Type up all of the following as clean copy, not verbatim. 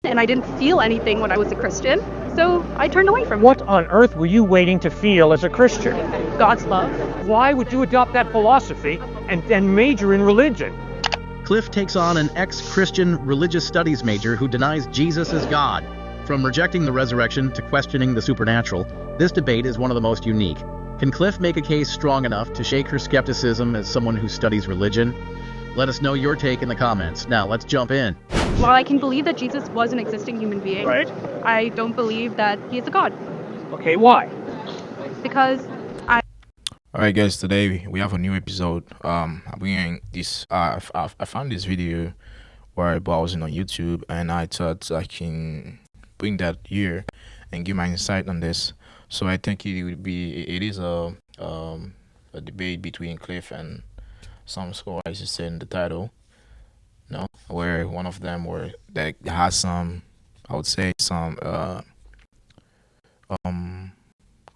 and I didn't feel anything when I was a Christian, so I turned away from it. What on earth were you waiting to feel as a Christian? God's love. Why would you adopt that philosophy and then major in religion? Cliffe takes on an ex-Christian religious studies major who denies Jesus is God. From rejecting the resurrection to questioning the supernatural, this debate is one of the most unique. Can Cliffe make a case strong enough to shake her skepticism as someone who studies religion? Let us know your take in the comments. Now, let's jump in. While I can believe that Jesus was an existing human being, Right. I don't believe that he is a God. Okay, why? Because Alright guys, today we have a new episode. I'm bringing this, I found this video where I browsing on YouTube, and I thought I can bring that here and give my insight on this. So I think it is a debate between Cliff and some scholars, as you said in the title, where one of them that has some, I would say, some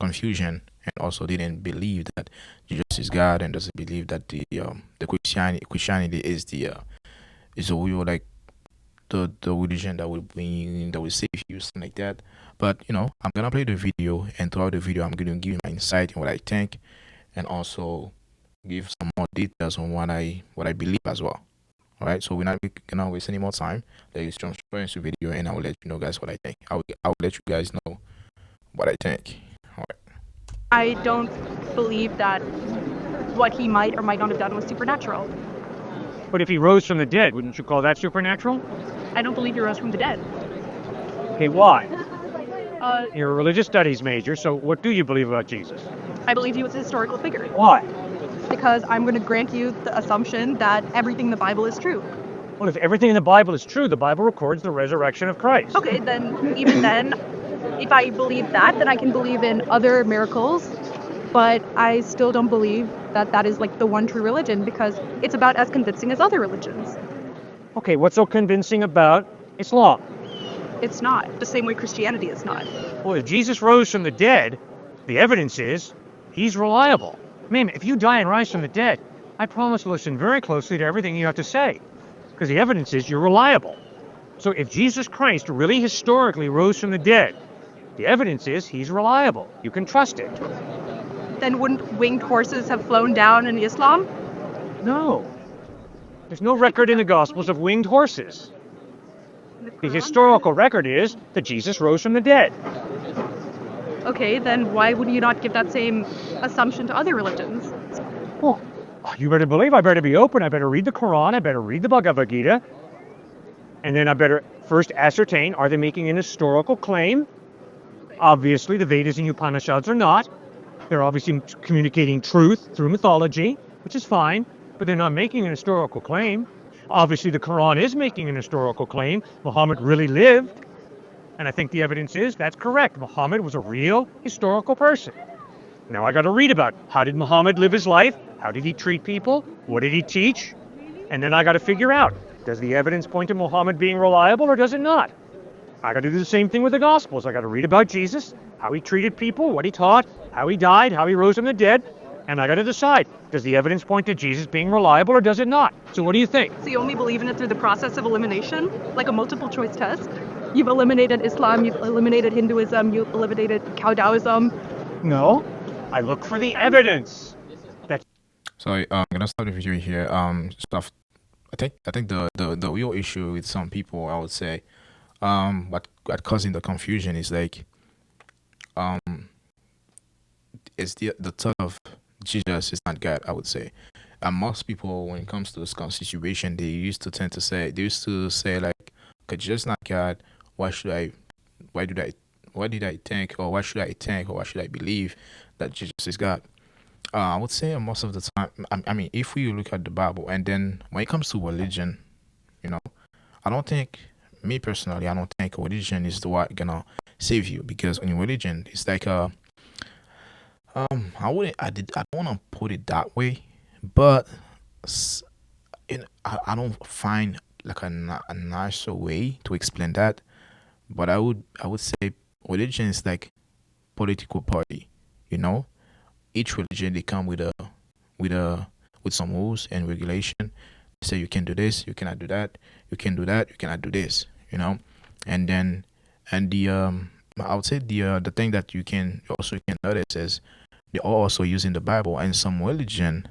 confusion, and also didn't believe that Jesus is God, and doesn't believe that the Christianity is the real, like, the religion that will save you, something like that. But I'm gonna play the video, and throughout the video I'm gonna give you my insight and what I think, and also give some more details on what I believe as well. All right, so we're not gonna waste any more time. Let's jump straight into the video, and I will let you know, guys, what I think. I will let you guys know what I think. All right. I don't believe that what he might or might not have done was supernatural. But if he rose from the dead, wouldn't you call that supernatural? I don't believe he rose from the dead. Okay, why? Uh, You're a religious studies major, so what do you believe about Jesus? I believe he was a historical figure. Why? Because I'm going to grant you the assumption that everything in the Bible is true. Well, if everything in the Bible is true, the Bible records the resurrection of Christ. Okay, then even then, if I believe that, then I can believe in other miracles, but I still don't believe that that is like the one true religion, because it's about as convincing as other religions. Okay, what's so convincing about Islam? It's not, the same way Christianity is not. Well, if Jesus rose from the dead, the evidence is he's reliable. Man, if you die and rise from the dead, I promise to listen very closely to everything you have to say, because the evidence is you're reliable. So if Jesus Christ really historically rose from the dead, the evidence is he's reliable. You can trust it. Then wouldn't winged horses have flown down in Islam? No. There's no record in the Gospels of winged horses. The historical record is that Jesus rose from the dead. Okay, then why would you not give that same assumption to other religions? Well, you better believe I better be open. I better read the Quran. I better read the Bhagavad Gita. And then I better first ascertain, are they making an historical claim? Obviously, the Vedas and Upanishads are not. They're obviously communicating truth through mythology, which is fine, but they're not making an historical claim. Obviously, the Quran is making an historical claim. Muhammad really lived. And I think the evidence is that's correct. Muhammad was a real historical person. Now I got to read about how did Muhammad live his life? How did he treat people? What did he teach? And then I got to figure out, does the evidence point to Muhammad being reliable or does it not? I got to do the same thing with the Gospels. I got to read about Jesus, how he treated people, what he taught, how he died, how he rose from the dead, and I got to decide, does the evidence point to Jesus being reliable or does it not? So what do you think? So you only believe in it through the process of elimination, like a multiple choice test? You've eliminated Islam, you've eliminated Hinduism, you've eliminated Cow Taoism. No, I look for the evidence. Sorry, I'm gonna stop the video here. Stuff. I think the real issue with some people, I would say, what causing the confusion is like, it's the thought of Jesus is not God, I would say. And most people, when it comes to this kind of situation, they used to say like, okay, Jesus not God. Why did I think, or why should I think, or why should I believe that Jesus is God? I would say most of the time, I mean, if we look at the Bible, and then when it comes to religion, I don't think, me personally, I don't think religion is the what gonna save you, because in religion, it's like I don't want to put it that way, but I don't find like a nicer way to explain that. But I would say religion is like political party, you know. Each religion, they come with some rules and regulation. They say you can do this, you cannot do that, you can do that, you cannot do this, you know. And then, and I would say the thing that you can notice is they're also using the Bible, and some religion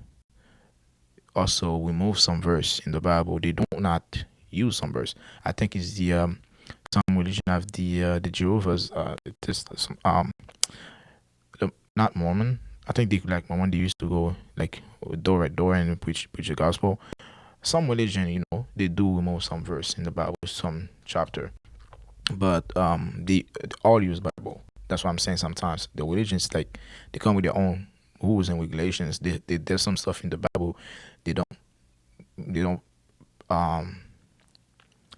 also remove some verse in the Bible. They do not use some verse. I think it's the some religion have the Jehovah's not Mormon. I think they like Mormon. They used to go like door at door and preach the gospel. Some religion, they do remove some verse in the Bible, some chapter, but they all use Bible. That's what I'm saying. Sometimes the religions like they come with their own rules and regulations. There's some stuff in the Bible they don't they don't um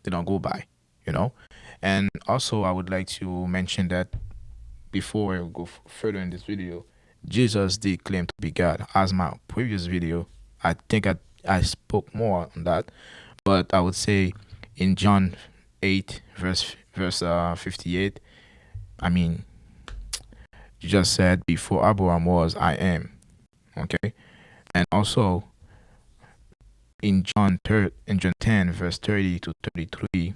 they don't go by, you know. And also, I would like to mention that before I go further in this video, Jesus did claim to be God. As my previous video, I think I spoke more on that, but I would say in John 8 verse 58, I mean, Jesus said, "Before Abraham was, I am." Okay, and also in John 10 verse 30 to 33,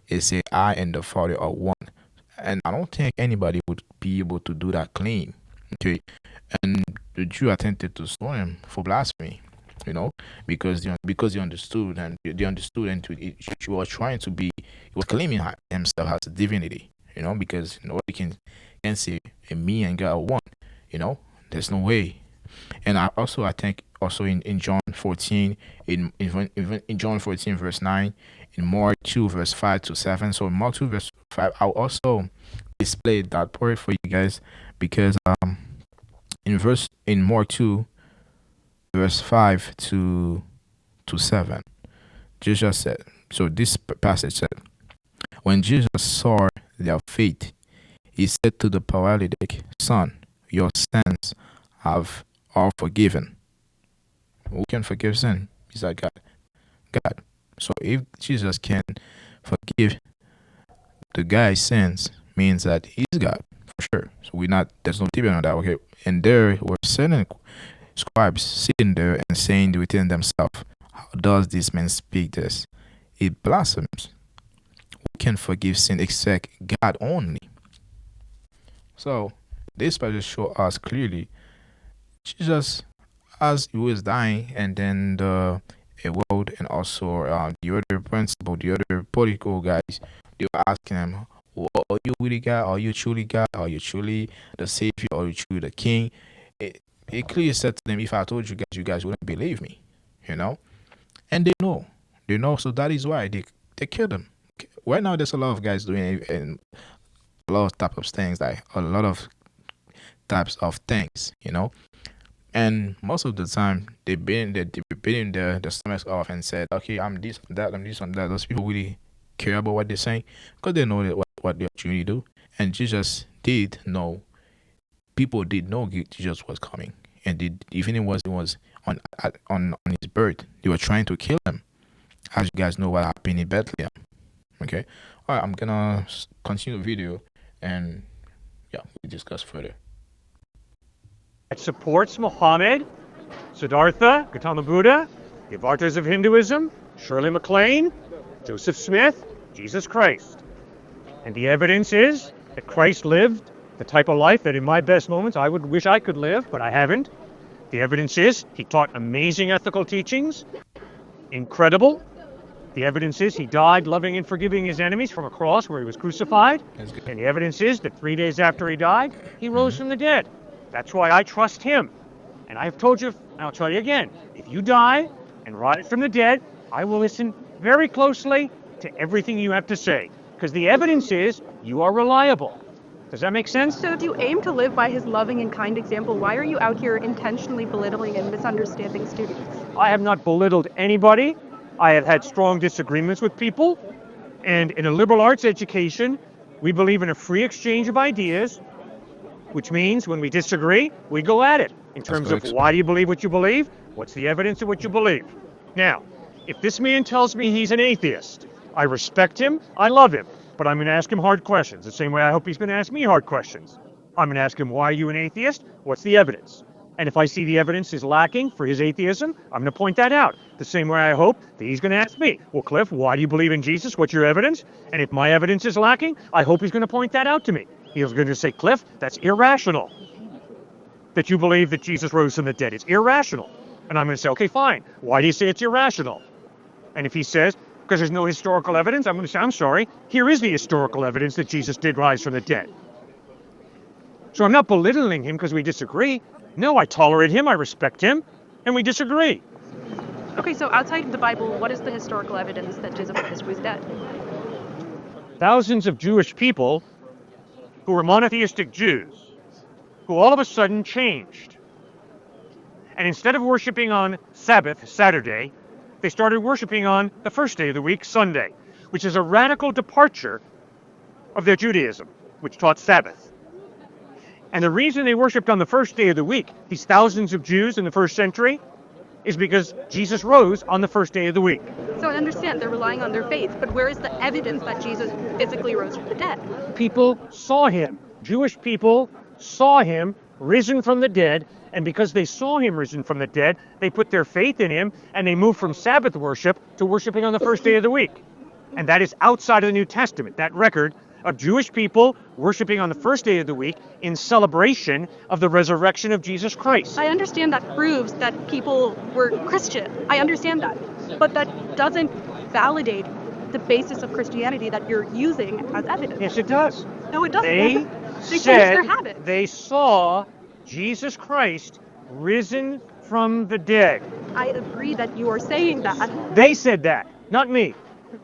it said, "I and the Father are one." And I don't think anybody would be able to do that claim. Okay, and the Jew attempted to stone him for blasphemy, because he understood, and they understood, and he was trying to be, he was claiming himself as a divinity, because nobody can say, me and God are one, there's no way. And I think also in John 14, in John 14 verse 9, in Mark 2 verse 5 to 7. So in Mark 2 verse 5, I'll also display that part for you guys, because in Mark 2 verse 5 to 7, Jesus said, so this passage said, when Jesus saw their faith, he said to the paralytic, "Son, your sins are forgiven." Who can forgive sin? Is that God? God. So if Jesus can forgive the guy's sins, means that he's God for sure. So there's no debate on that. Okay, and there were certain scribes sitting there and saying within themselves, "How does this man speak this? It blasphemes. Who can forgive sin except God only?" So this passage shows us clearly Jesus, as he was dying, and then the world, and also the other principal, the other political guys, they were asking him, Are you really God? Are you truly God? Are you truly the Savior? Are you truly the King?" It clearly said to them, "If I told you guys wouldn't believe me, you know." And they know. So that is why they killed him. Right now, there's a lot of guys doing it, and a lot of types of things, like a lot of types of things. And most of the time, they've been beating their stomachs off and said, "Okay, I'm this, that, I'm this, I'm that." Those people really care about what they're saying, because they know that what they actually do. And Jesus did know, people did know Jesus was coming, and even it was on his birth, they were trying to kill him, as you guys know what happened in Bethlehem. Okay, all right, I'm gonna continue the video, and yeah, we discuss further. It supports Muhammad, Siddhartha, Gautama Buddha, the avatars of Hinduism, Shirley MacLaine, Joseph Smith, Jesus Christ. And the evidence is that Christ lived the type of life that in my best moments I would wish I could live, but I haven't. The evidence is he taught amazing ethical teachings, incredible. The evidence is he died loving and forgiving his enemies from a cross where he was crucified. That's good. And the evidence is that 3 days after he died, he rose from the dead. That's why I trust him. And I've told you, and I'll tell you again, if you die and rise from the dead, I will listen very closely to everything you have to say, because the evidence is you are reliable. Does that make sense? So if you aim to live by his loving and kind example, why are you out here intentionally belittling and misunderstanding students? I have not belittled anybody. I have had strong disagreements with people. And in a liberal arts education, we believe in a free exchange of ideas, which means when we disagree, we go at it in terms of why do you believe what you believe? What's the evidence of what you believe? Now, if this man tells me he's an atheist, I respect him, I love him, but I'm going to ask him hard questions, the same way I hope he's going to ask me hard questions. I'm going to ask him, why are you an atheist? What's the evidence? And if I see the evidence is lacking for his atheism, I'm going to point that out. The same way I hope that he's going to ask me, well, Cliff, why do you believe in Jesus? What's your evidence? And if my evidence is lacking, I hope he's going to point that out to me. He's going to say, Cliff, that's irrational that you believe that Jesus rose from the dead. It's irrational. And I'm going to say, okay, fine. Why do you say it's irrational? And if he says, because there's no historical evidence, I'm going to say, I'm sorry. Here is the historical evidence that Jesus did rise from the dead. So I'm not belittling him because we disagree. No, I tolerate him, I respect him, and we disagree. Okay, so outside the Bible, what is the historical evidence that Jesus Christ was dead? Thousands of Jewish people who were monotheistic Jews, who all of a sudden changed. And instead of worshiping on Sabbath, Saturday, they started worshiping on the first day of the week, Sunday, which is a radical departure of their Judaism, which taught Sabbath. And the reason they worshipped on the first day of the week, these thousands of Jews in the first century, is because Jesus rose on the first day of the week. So I understand they're relying on their faith, but where is the evidence that Jesus physically rose from the dead? People saw him. Jewish people saw him risen from the dead, and because they saw him risen from the dead, they put their faith in him, and they moved from Sabbath worship to worshiping on the first day of the week. And that is outside of the New Testament, that record of Jewish people worshiping on the first day of the week in celebration of the resurrection of Jesus Christ. I understand that proves that people were Christian. I understand that. But that doesn't validate the basis of Christianity that you're using as evidence. Yes, it does. No, it doesn't. They changed said their habits. they saw Jesus Christ risen from the dead. I agree that you are saying that. They said that, not me.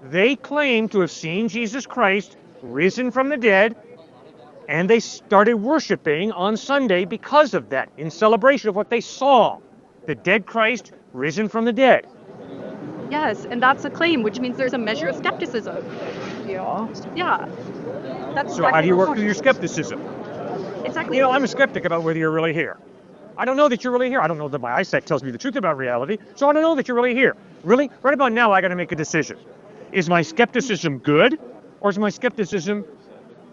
They claim to have seen Jesus Christ risen from the dead, and they started worshiping on Sunday because of that, in celebration of what they saw, the dead Christ risen from the dead. Yes, and that's a claim, which means there's a measure of skepticism. Yeah. Yeah. That's So how do you work through your skepticism? Exactly. You know, I'm a skeptic about whether you're really here. I don't know that you're really here. I don't know that my eyesight tells me the truth about reality, so I don't know that you're really here. Really? Right about now, I got to make a decision. Is my skepticism good, or is my skepticism,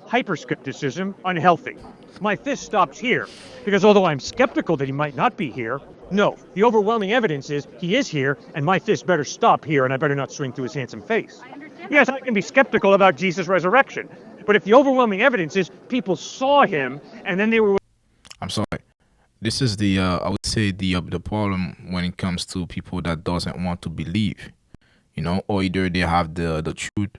hyper-skepticism, unhealthy? My fist stops here, because although I'm skeptical that he might not be here, no, the overwhelming evidence is he is here, and my fist better stop here, and I better not swing through his handsome face. I understand. Yes, I can be skeptical about Jesus' resurrection, but if the overwhelming evidence is people saw him, and then they were... I'm sorry. This is the I would say the problem when it comes to people that doesn't want to believe, you know, or either they have the truth,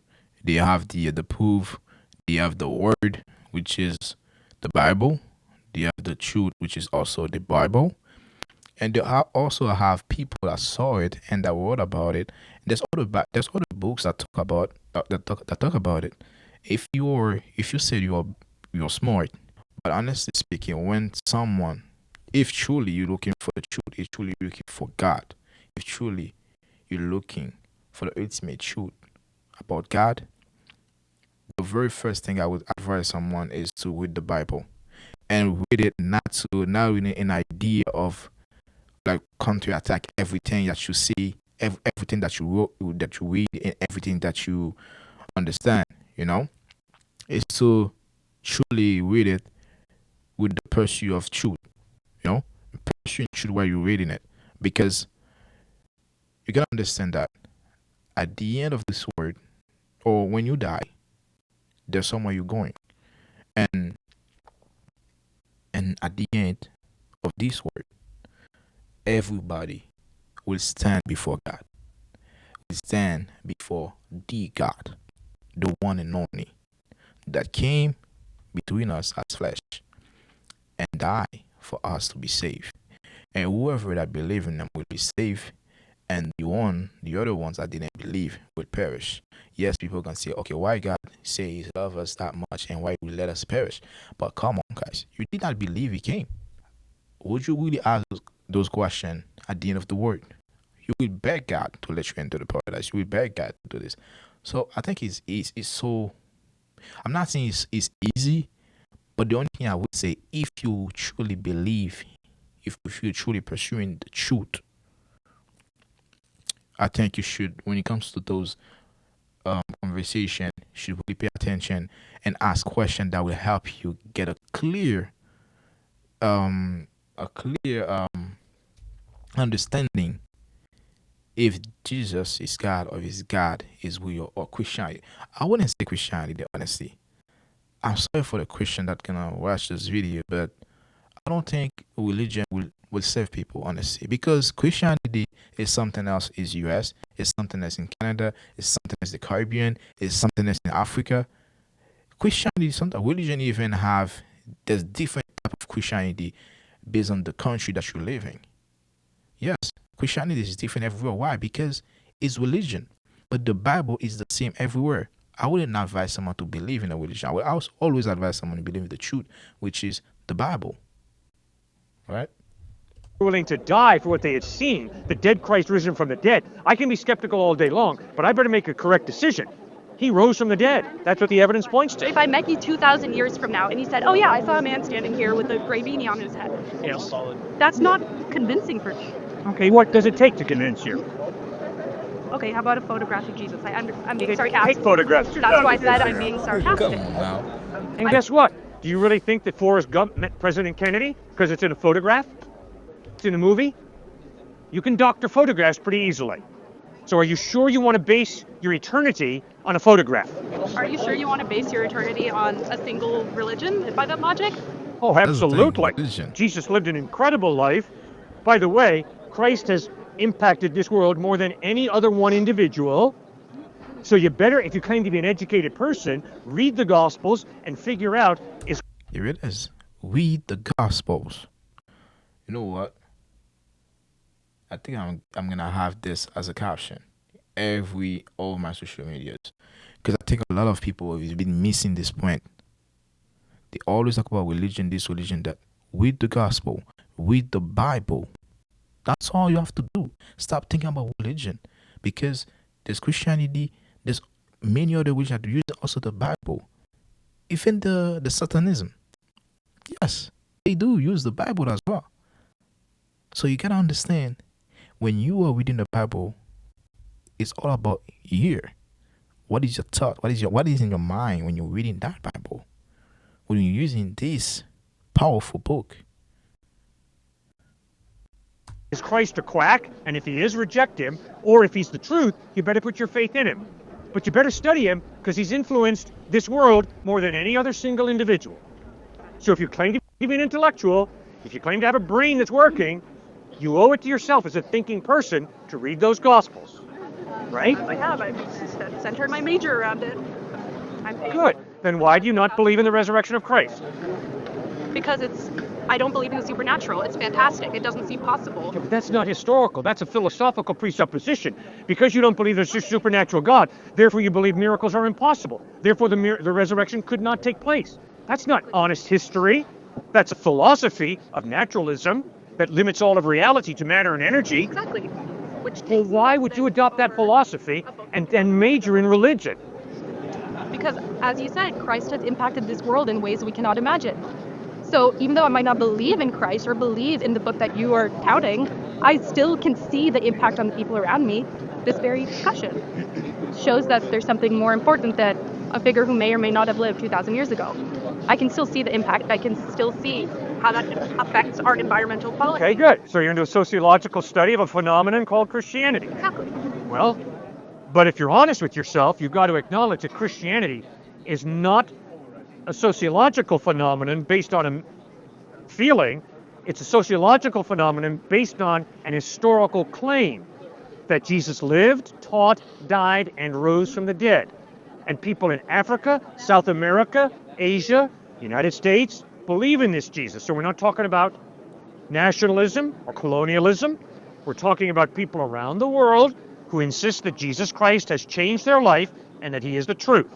they have the proof, they have the word, which is the Bible, they have the truth, which is also the Bible, and they also have people that saw it and that wrote about it. There's other books that talk about that talk about it. If you said you're smart, but honestly speaking, when someone, if truly you're looking for the truth, if truly you're looking for God, if truly you're looking for the ultimate truth about God, the very first thing I would advise someone is to read the Bible, and read it not with an idea of like counterattack everything that you see, everything that you read, and everything that you understand. You know, is to truly read it with the pursuit of truth. You know, pursuing truth while you're reading it, because you gotta understand that at the end of this word, or when you die, there's somewhere you're going, and at the end of this word, everybody will stand before God, will stand before the God, the one and only, that came between us as flesh and died for us to be saved. And whoever that believe in them will be saved, and the other ones that didn't believe will perish. Yes, people can say, okay, why God say he loves us that much and why will let us perish? But come on, guys, you did not believe he came. Would you really ask those questions at the end of the word? You will beg God to let you into the paradise. You will beg God to do this. So I think it's so. I'm not saying it's easy, but the only thing I would say, if you truly believe, if you're truly pursuing the truth, I think you should, when it comes to those conversation, you should really pay attention and ask questions that will help you get a clear a clear understanding if Jesus is God or if God is real or Christianity. I wouldn't say Christianity, honestly. I'm sorry for the Christian that gonna watch this video, but I don't think religion will save people, honestly, because Christianity is something else is US, it's something else in Canada, it's something else the Caribbean, it's something else in Africa. Christianity, sometimes religion even have there's different type of Christianity based on the country that you live in. Yes, Christianity is different everywhere. Why? Because it's religion, but the Bible is the same everywhere. I wouldn't advise someone to believe in a religion. I would always advise someone to believe in the truth, which is the Bible. Right? Willing to die for what they had seen, the dead Christ risen from the dead. I can be skeptical all day long, but I better make a correct decision. He rose from the dead. That's what the evidence points to. If I met you 2,000 years from now and you said, oh yeah, I saw a man standing here with a gray beanie on his head. Yes. That's not convincing for me. Okay, what does it take to convince you? Okay, how about a photograph of Jesus? I'm being sarcastic. Take photographs. That's why I said I'm being sarcastic. Come on now. And guess what? Do you really think that Forrest Gump met President Kennedy because it's in a photograph? It's in a movie? You can doctor photographs pretty easily. So are you sure you want to base your eternity on a photograph? Are you sure you want to base your eternity on a single religion by that logic? Oh, absolutely. Religion. Jesus lived an incredible life. By the way, Christ has impacted this world more than any other one individual. So you better, if you claim to be an educated person, read the Gospels and figure out is. Here it is. Read the Gospels. You know what? I think I'm gonna have this as a caption all my social medias, because I think a lot of people have been missing this point. They always talk about religion, this religion, that. Read the Gospel, read the Bible. That's all you have to do. Stop thinking about religion, because there's Christianity, there's many other religions that use also the Bible, even the Satanism. Yes, they do use the Bible as well. So you gotta understand, when you are reading the Bible, it's all about you. What is your thought? What is in your mind when you're reading that Bible? When you're using this powerful book. Is Christ a quack? And if he is, reject him. Or if he's the truth, you better put your faith in him. But you better study him, because he's influenced this world more than any other single individual. So if you claim to be an intellectual, if you claim to have a brain that's working, you owe it to yourself as a thinking person to read those Gospels. Right? I have. I've centered my major around it. Good. Then why do you not believe in the resurrection of Christ? Because I don't believe in the supernatural. It's fantastic. It doesn't seem possible. Yeah, but that's not historical. That's a philosophical presupposition. Because you don't believe there's a supernatural God, therefore you believe miracles are impossible. Therefore the resurrection could not take place. That's not honest history. That's a philosophy of naturalism that limits all of reality to matter and energy. Exactly. Well, why would you adopt that philosophy and then major in religion? Because, as you said, Christ has impacted this world in ways we cannot imagine. So even though I might not believe in Christ or believe in the book that you are touting, I still can see the impact on the people around me. This very discussion shows that there's something more important than a figure who may or may not have lived 2,000 years ago. I can still see the impact. I can still see how that affects our environmental policy. Okay, good. So you're into a sociological study of a phenomenon called Christianity. Exactly. Well, but if you're honest with yourself, you've got to acknowledge that Christianity is not a sociological phenomenon based on a feeling. It's a sociological phenomenon based on an historical claim that Jesus lived, taught, died, and rose from the dead. And people in Africa, South America, Asia, United States believe in this Jesus. So we're not talking about nationalism or colonialism. We're talking about people around the world who insist that Jesus Christ has changed their life and that he is the truth.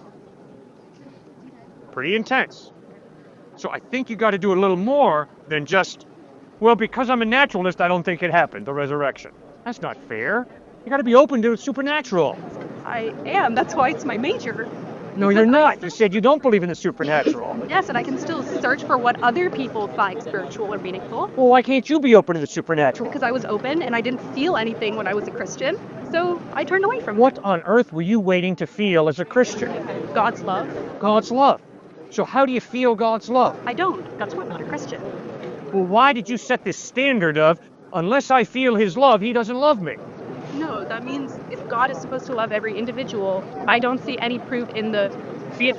Pretty intense. So I think you got to do a little more than just, well, because I'm a naturalist, I don't think it happened, the resurrection. That's not fair. You got to be open to the supernatural. I am. That's why it's my major. No, you're not. You said you don't believe in the supernatural. Yes, and I can still search for what other people find spiritual or meaningful. Well, why can't you be open to the supernatural? Because I was open and I didn't feel anything when I was a Christian, so I turned away from it. What on earth were you waiting to feel as a Christian? God's love. God's love. So how do you feel God's love? I don't. That's why I'm not a Christian. Well, why did you set this standard of, unless I feel his love, he doesn't love me? No, that means if God is supposed to love every individual, I don't see any proof in the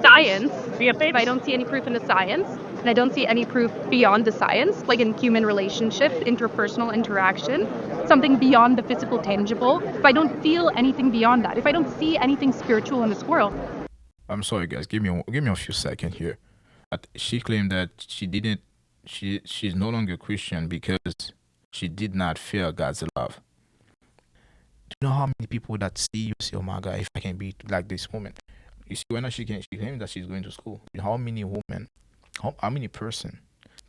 science. If I don't see any proof in the science, and I don't see any proof beyond the science, like in human relationships, interpersonal interaction, something beyond the physical tangible, if I don't feel anything beyond that, if I don't see anything spiritual in this world. I'm sorry, guys. Give me a few seconds here. She claimed that she didn't. She's no longer Christian because she did not feel God's love. Do you know how many people that see you say, "Oh my God, if I can be like this woman." You see, when she claimed that she's going to school. How many women, how many person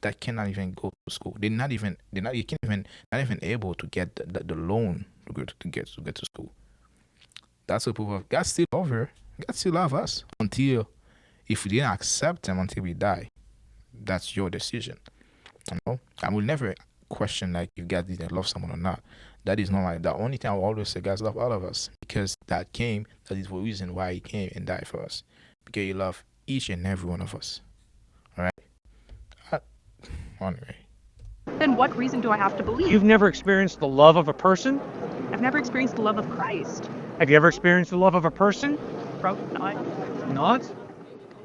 that cannot even go to school? You can't even not even able to get the loan to get to school. That's a proof of God still love her. God still love us until if we didn't accept him until we die. That's your decision. You know, I will never question like if God didn't love someone or not. That is not my. The only thing I will always say, God love all of us because that came. That is the reason why He came and died for us. Because He loved each and every one of us. All right. Anyway, Then what reason do I have to believe? You've never experienced the love of a person? I've never experienced the love of Christ. Have you ever experienced the love of a person? Probably not. Not?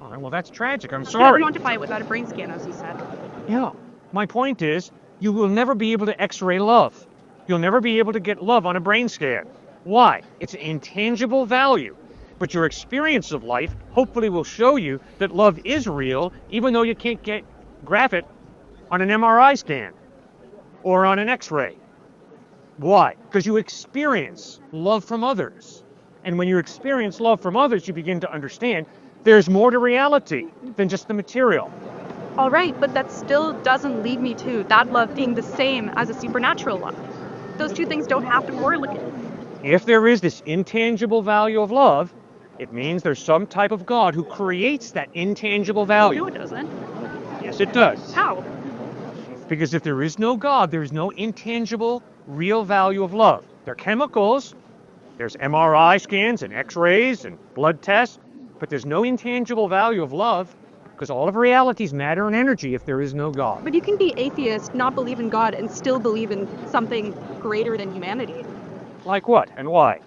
All right, well, that's tragic. I'm You sorry. don't quantify it without a brain scan, as you said. Yeah. My point is, you will never be able to x-ray love. You'll never be able to get love on a brain scan. Why? It's an intangible value. But your experience of life hopefully will show you that love is real, even though you can't graph it on an MRI scan or on an x-ray. Why? Because you experience love from others. And when you experience love from others, you begin to understand there's more to reality than just the material. All right, but that still doesn't lead me to that love being the same as a supernatural love. Those two things don't have to correlate. If there is this intangible value of love, it means there's some type of God who creates that intangible value. No, it doesn't. Yes, it does. How? Because if there is no God, there is no intangible, real value of love. There are chemicals, there's MRI scans and x-rays and blood tests, but there's no intangible value of love because all of reality is matter and energy if there is no God. But you can be atheist, not believe in God, and still believe in something greater than humanity. Like what and why?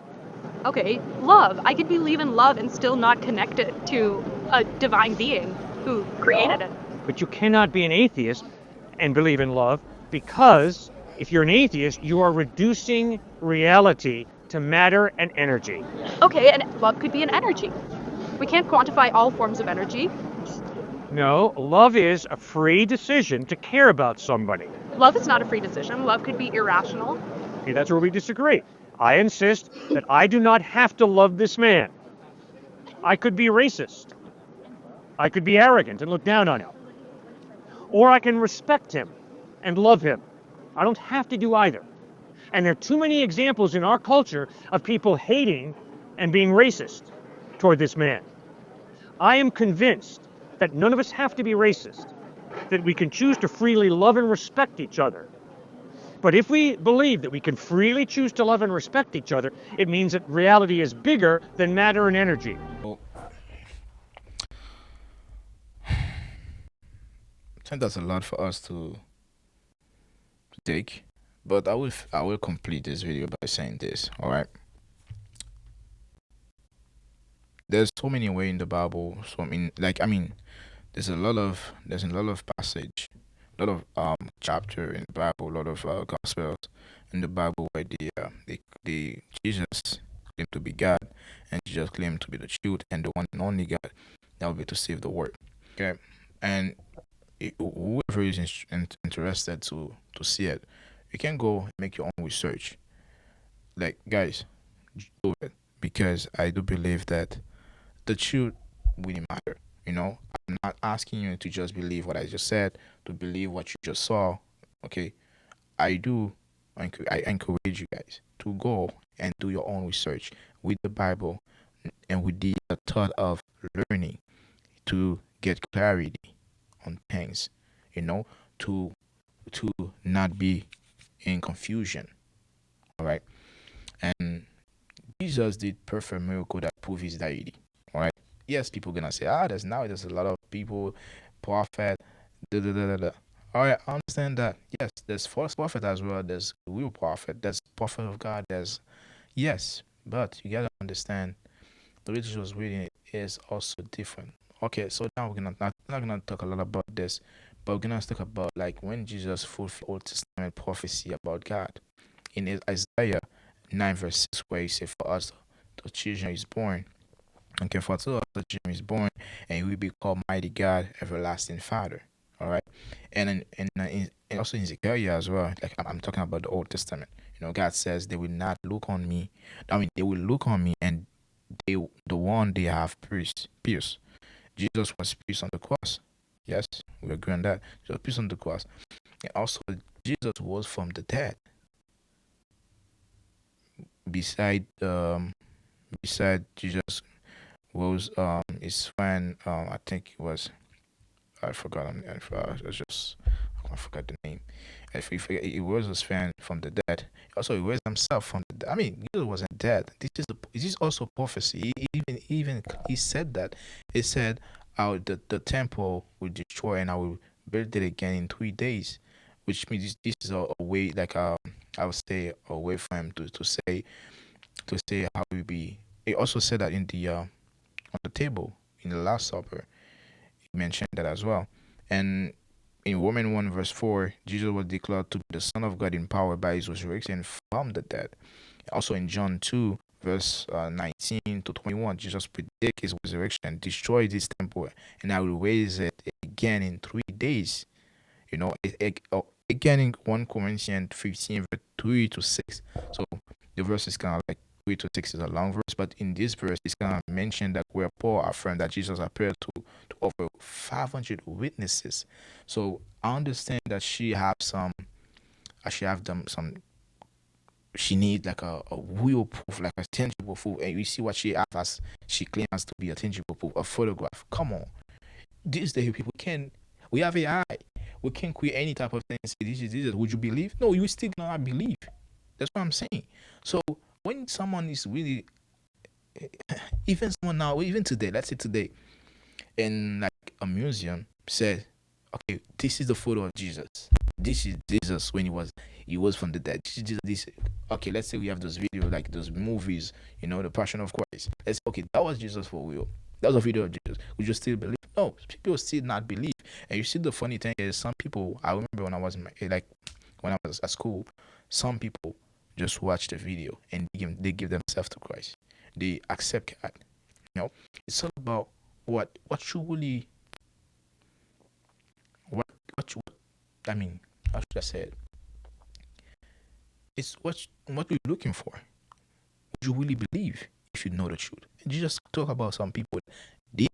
Okay, love. I could believe in love and still not connect it to a divine being who created it. But you cannot be an atheist and believe in love because if you're an atheist, you are reducing reality to matter and energy. Okay, and love could be an energy. We can't quantify all forms of energy. No, love is a free decision to care about somebody. Love is not a free decision. Love could be irrational. Okay, that's where we disagree. I insist that I do not have to love this man. I could be racist. I could be arrogant and look down on him. Or I can respect him and love him. I don't have to do either. And there are too many examples in our culture of people hating and being racist toward this man. I am convinced that none of us have to be racist, that we can choose to freely love and respect each other. But if we believe that we can freely choose to love and respect each other, it means that reality is bigger than matter and energy. well, I think that's a lot for us to take. But I will complete this video by saying this. All right. There's so many ways in the Bible. So there's a lot of passage, a lot of chapter in the Bible, a lot of gospels in the Bible where the Jesus claimed to be God and Jesus claimed to be the truth and the one and only God that will be to save the world. Okay, and whoever is interested to see it, you can go and make your own research. Like guys, do it because I do believe that the truth really matter. You know, I'm not asking you to just believe what I just said, to believe what you just saw. Okay, I encourage you guys to go and do your own research with the Bible and with the thought of learning to get clarity on things. You know, to not be in confusion. All right, and Jesus did perfect miracle that prove his deity. All right. Yes, people gonna say, there's a lot of people, prophet, da da da da da. All right, I understand that. Yes, there's false prophet as well. There's real prophet. There's prophet of God. There's yes, but you gotta understand the religious reading is also different. Okay, so now we're gonna not gonna talk a lot about this, but we're gonna talk about like when Jesus fulfilled Old Testament prophecy about God in Isaiah 9 verse 6, where he said, "For us the children is born, okay, for to us the children is born, and he will be called Mighty God, Everlasting Father." All right, and also in Zechariah as well. Like I'm talking about the Old Testament. You know, God says they will not look on me. I mean, they will look on me, and they the one they have pierced. Jesus was pierced on the cross. Yes, we agree on that. Jesus pierced on the cross, and also Jesus was from the dead. Beside beside Jesus was his friend. I think it was I forgot. I forgot the name. If you forget, he was his friend from the dead. Also, he was himself from the dead. I mean, Jesus wasn't dead. This is also prophecy. He said that. He said, the temple will destroy and I will build it again in 3 days," which means this is a way like I would say a way for him to say how we be. He also said that in the on the table in the Last Supper. He mentioned that as well. And in Romans 1 verse 4, Jesus was declared to be the Son of God in power by his resurrection from the dead. Also in John 2 verse 19 to 21, Jesus predicted his resurrection, destroy this temple, and I will raise it again in 3 days. You know, again in 1 Corinthians 15 verse 3 to 6. So the verse is kind of like 3 to 6 is a long verse, but in this verse, it's kind of mentioned that where Paul affirmed that Jesus appeared to over 500 witnesses. So I understand that she have them some, she need like a real proof, like a tangible proof. And you see what she has as she claims to be a tangible proof, a photograph. Come on. These days, people can, we have AI. We can create any type of thing and say, this is, would you believe? No, you still not believe. That's what I'm saying. So when someone is really, even someone now, even today, let's say today, in like a museum, said, okay, this is the photo of Jesus. This is Jesus when he was from the dead. This is Jesus. This, okay, let's say we have those videos like those movies, the Passion of Christ. Let's okay, that was Jesus for real. That was a video of Jesus. Would you still believe? No, people still not believe. And you see the funny thing is, some people. I remember when I was in like when I was at school, some people just watch the video and they give themselves to Christ. They accept God. It's all about what you really what you I mean, how should I say it? It's what you're looking for. What you really believe if you know the truth. And you just talk about some people did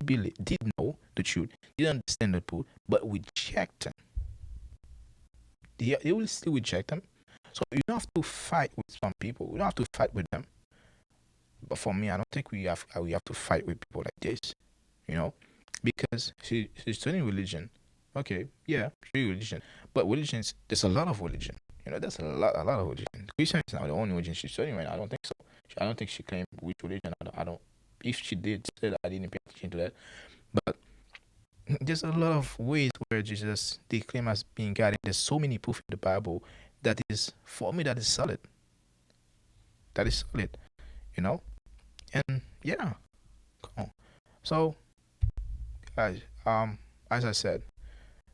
know the truth, did understand the truth, but reject them. They will still reject them. So you don't have to fight with some people. You don't have to fight with them. But for me, I don't think we have to fight with people like this. You know, because she's studying religion. Okay, yeah, she's religion, but religions. There's a lot of religion. There's a lot of religion. Christian is not the only religion she's studying right now. I don't think so. I don't think she claimed which religion. I don't. If she did, said I didn't pay attention to that. But there's a lot of ways where Jesus they claim as being God. And there's so many proof in the Bible that is for me that is solid. That is solid. You know, and yeah, come on. So guys, as I said,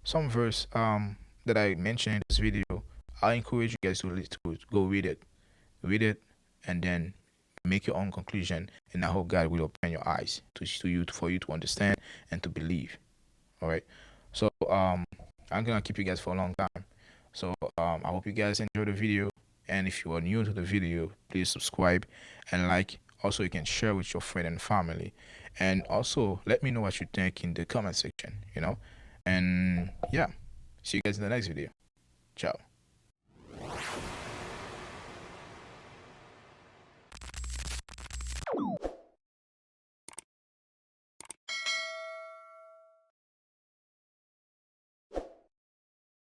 some verse that I mentioned in this video, I encourage you guys to go read it, and then make your own conclusion. And I hope God will open your eyes to you for you to understand and to believe. All right. So I'm gonna keep you guys for a long time. So I hope you guys enjoy the video. And if you are new to the video, please subscribe and like. Also, you can share with your friend and family. And also, let me know what you think in the comment section. And yeah, see you guys in the next video. Ciao.